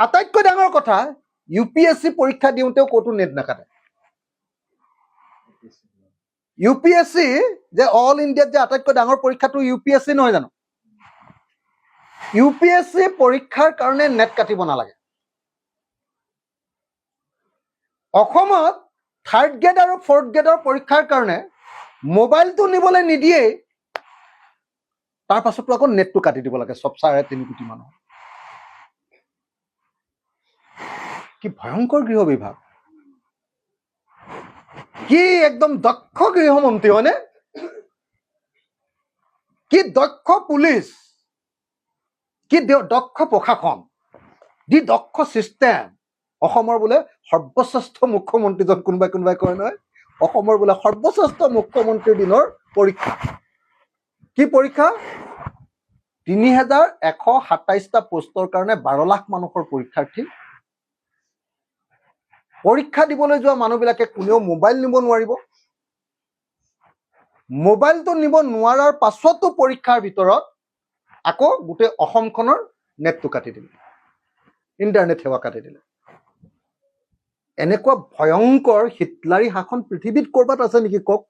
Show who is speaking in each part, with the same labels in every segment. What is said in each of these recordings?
Speaker 1: আটাইতকৈ ডাঙৰ কথা UPSC পৰীক্ষা দিওঁতেও ক'তো নেট নাকাটে UPSC যে অল ইণ্ডিয়াত যে আটাইতকৈ ডাঙৰ পৰীক্ষাটো UPSC নহয় জানো UPSC পৰীক্ষাৰ কাৰণে নেট কাটিব নালাগে অসমত 3rd গ্ৰেড আৰু 4th গ্ৰেডৰ পৰীক্ষাৰ কাৰণে মোবাইলটো নিবলৈ নিদিয়ে তাৰ পাছতো আকৌ নেটটো কাটি দিব লাগে সব 3.5 কোটি মানুহ কি ভয়ংকৰ গৃহ বিভাগ কি একদম দক্ষ গৃহমন্ত্ৰী হয়নে কি দক্ষ পুলিচ কি দক্ষ প্ৰশাসন দি দক্ষ সিস্টেম অসমৰ বোলে সৰ্বশ্ৰেষ্ঠ মুখ্যমন্ত্ৰীজন কোনোবাই কয় নহয় অসমৰ বোলে সৰ্বশ্ৰেষ্ঠ মুখ্যমন্ত্ৰীৰ দিনৰ পৰীক্ষা কি পৰীক্ষা 3127টা পোষ্টৰ কাৰণে 12 লাখ মানুহৰ পৰীক্ষাৰ্থী পৰীক্ষা দিবলৈ যোৱা মানুহবিলাকে কোনেও মোবাইল নিব নোৱাৰিব মোবাইলটো নিব নোৱাৰাৰ পাছতো পৰীক্ষাৰ ভিতৰত আকৌ গোটেই অসমখনৰ নেটটো কাটি দিলে ইন্টাৰনেট সেৱা কাটি দিলে এনেকুৱা ভয়ংকৰ হিটলাৰী শাসন পৃথিৱীত কৰবাত আছে নেকি কক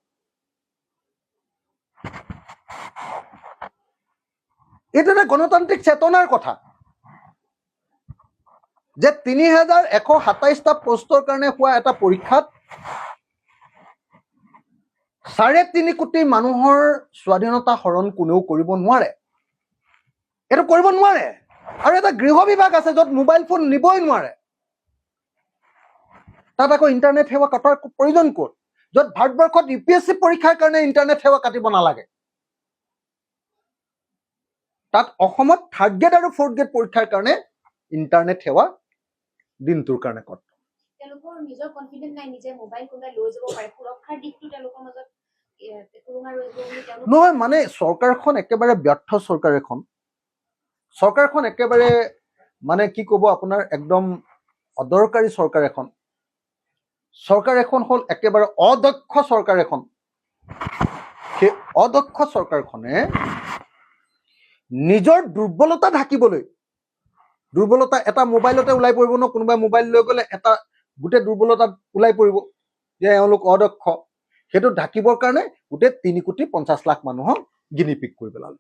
Speaker 1: এটা গণতান্ত্ৰিক চেতনাৰ কথা যে 3127টা পোষ্টৰ কাৰণে হোৱা এটা পৰীক্ষাত 3.5 কোটি মানুহৰ স্বাধীনতা হৰণ কোনেও কৰিব নোৱাৰে এটা কৰিব নোৱাৰে আৰু এটা গৃহ বিভাগ আছে য'ত মোবাইল ফোন নিবই নোৱাৰে তাত আকৌ ইন্টাৰনেট সেৱা কাটাৰ প্ৰয়োজন ক'ত য'ত ভাৰতবৰ্ষত UPSC পৰীক্ষাৰ কাৰণে ইন্টাৰনেট সেৱা কাটিব নালাগে তাত অসমত 3rd গ্ৰেড আৰু 4th গ্ৰেড পৰীক্ষাৰ কাৰণে ইন্টাৰনেট সেৱা দিনটোৰ কাৰণে কত
Speaker 2: তেওঁলোকৰ নিজৰ কনফিডেন্স নাই নিজে মোবাইল কোনবাই লৈ যাব পাৰে সুৰক্ষাৰ দিকটো তেওঁলোকৰ মাজত কুৰুঙা ৰৈ যাব বুলি তেওঁলোক
Speaker 1: নহয় মানে চৰকাৰখন একেবাৰে ব্যৰ্থ চৰকাৰখন একেবাৰে মানে কি ক'ব আপোনাৰ একদম অদৰকাৰী চৰকাৰ এখন হ'ল একেবাৰে অদক্ষ চৰকাৰ এখন সেই অদক্ষ চৰকাৰখনে নিজৰ দুৰ্বলতা ঢাকিবলৈ দুৰ্বলতা এটা মোবাইলতে ওলাই পৰিব ন কোনোবাই মোবাইল লৈ গ'লে এটা গোটেই দুৰ্বলতা ওলাই পৰিব যে এওঁলোক অদক্ষ সেইটো ঢাকিবৰ কাৰণে গোটেই 3.50 কোটি মানুহক গিনিপিক কৰি পেলালে